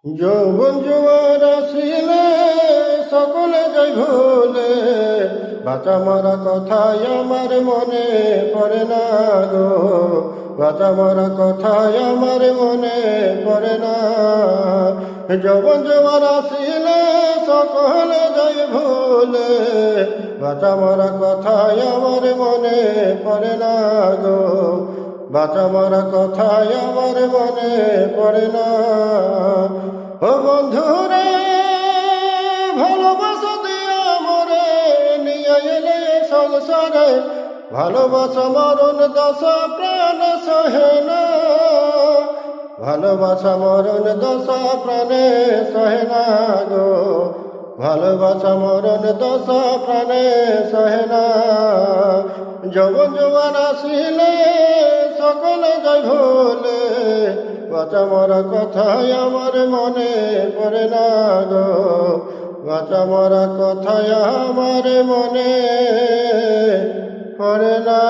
যৌবন জোয়ার আসিলে সকলে যাই ভুলে, বাঁচা মরা কথাই আমার মনে পড়ে না গো, বাঁচা মরা কথাই আমার মনে পড়ে না। যৌবন জোয়ার আসিলে সকলে যাই ভুলে, বাঁচা মরা কথাই আমার মনে পড়ে না গো, বাঁচা মরা কথাই আমার মনে পড়ে না। ও বন্ধুরে ভালোবাসা দিয়া মরে নিয়ে এলে সংসারে, ভালোবাসা মরণ দশা প্রাণ সহে না, ভালোবাসা মরণ দশা প্রাণে সহে না গো, ভালোবাসা মরণ দশা প্রাণে সহে না। যৌবন জোয়ান আসিলে সকলে যাই ভুলে, বাঁচা মরা কথাই আমার মনে পড়ে না গো, বাঁচা মরা কথাই আমার মনে পড়ে না।